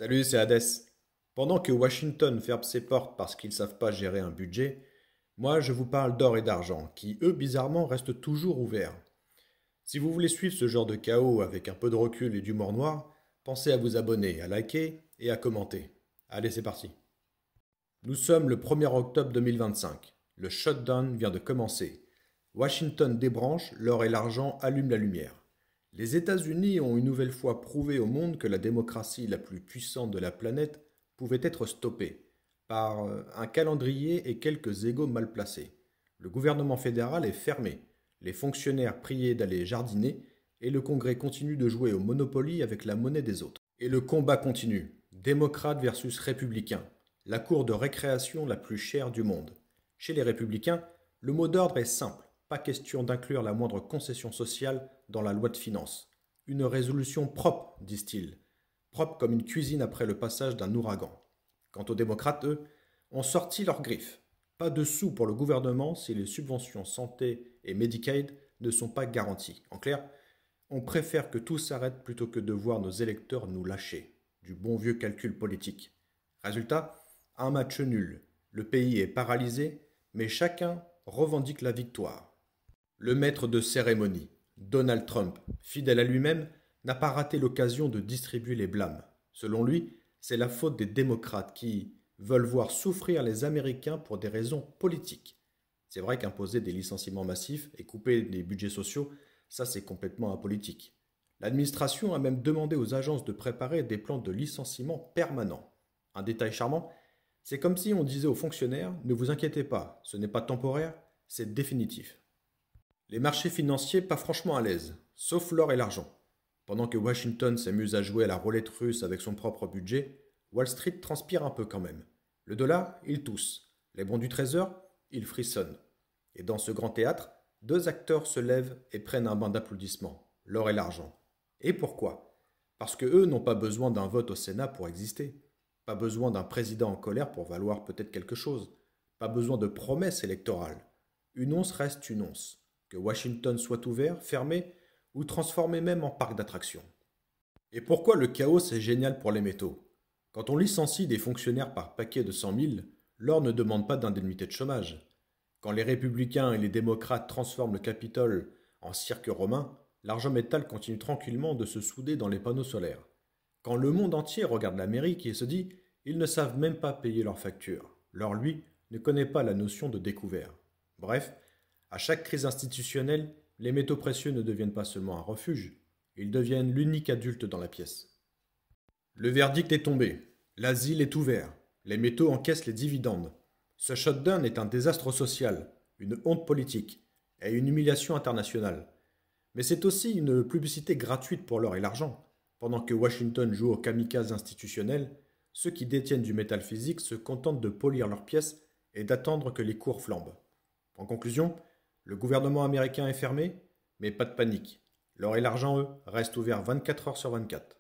Salut, c'est Hadès. Pendant que Washington ferme ses portes parce qu'ils ne savent pas gérer un budget, moi je vous parle d'or et d'argent, qui eux bizarrement restent toujours ouverts. Si vous voulez suivre ce genre de chaos avec un peu de recul et d'humour noir, pensez à vous abonner, à liker et à commenter. Allez, c'est parti. Nous sommes le 1er octobre 2025. Le shutdown vient de commencer. Washington débranche, l'or et l'argent allument la lumière. Les États-Unis ont une nouvelle fois prouvé au monde que la démocratie la plus puissante de la planète pouvait être stoppée par un calendrier et quelques égos mal placés. Le gouvernement fédéral est fermé, les fonctionnaires priés d'aller jardiner et le Congrès continue de jouer au Monopoly avec la monnaie des autres. Et le combat continue, démocrate versus républicain, la cour de récréation la plus chère du monde. Chez les républicains, le mot d'ordre est simple. Pas question d'inclure la moindre concession sociale dans la loi de finances. Une résolution propre, disent-ils. Propre comme une cuisine après le passage d'un ouragan. Quant aux démocrates, eux, ont sorti leurs griffes. Pas de sous pour le gouvernement si les subventions santé et Medicaid ne sont pas garanties. En clair, on préfère que tout s'arrête plutôt que de voir nos électeurs nous lâcher. Du bon vieux calcul politique. Résultat, un match nul. Le pays est paralysé, mais chacun revendique la victoire. Le maître de cérémonie, Donald Trump, fidèle à lui-même, n'a pas raté l'occasion de distribuer les blâmes. Selon lui, c'est la faute des démocrates qui veulent voir souffrir les Américains pour des raisons politiques. C'est vrai qu'imposer des licenciements massifs et couper les budgets sociaux, ça c'est complètement apolitique. L'administration a même demandé aux agences de préparer des plans de licenciement permanents. Un détail charmant, c'est comme si on disait aux fonctionnaires « Ne vous inquiétez pas, ce n'est pas temporaire, c'est définitif ». Les marchés financiers pas franchement à l'aise, sauf l'or et l'argent. Pendant que Washington s'amuse à jouer à la roulette russe avec son propre budget, Wall Street transpire un peu quand même. Le dollar, il tousse. Les bons du trésor, ils frissonnent. Et dans ce grand théâtre, deux acteurs se lèvent et prennent un bain d'applaudissements, l'or et l'argent. Et pourquoi? Parce que eux n'ont pas besoin d'un vote au Sénat pour exister. Pas besoin d'un président en colère pour valoir peut-être quelque chose. Pas besoin de promesses électorales. Une once reste une once. Que Washington soit ouvert, fermé ou transformé même en parc d'attractions. Et pourquoi le chaos est génial pour les métaux? Quand on licencie des fonctionnaires par paquet de 100 000, l'or ne demande pas d'indemnité de chômage. Quand les républicains et les démocrates transforment le Capitole en cirque romain, l'argent métal continue tranquillement de se souder dans les panneaux solaires. Quand le monde entier regarde l'Amérique et se dit « ils ne savent même pas payer leurs factures », l'or, lui, ne connaît pas la notion de découvert. Bref, à chaque crise institutionnelle, les métaux précieux ne deviennent pas seulement un refuge, ils deviennent l'unique adulte dans la pièce. Le verdict est tombé. L'asile est ouvert. Les métaux encaissent les dividendes. Ce shutdown est un désastre social, une honte politique et une humiliation internationale. Mais c'est aussi une publicité gratuite pour l'or et l'argent. Pendant que Washington joue au kamikaze institutionnel, ceux qui détiennent du métal physique se contentent de polir leurs pièces et d'attendre que les cours flambent. En conclusion, le gouvernement américain est fermé, mais pas de panique. L'or et l'argent, eux, restent ouverts 24 heures sur 24.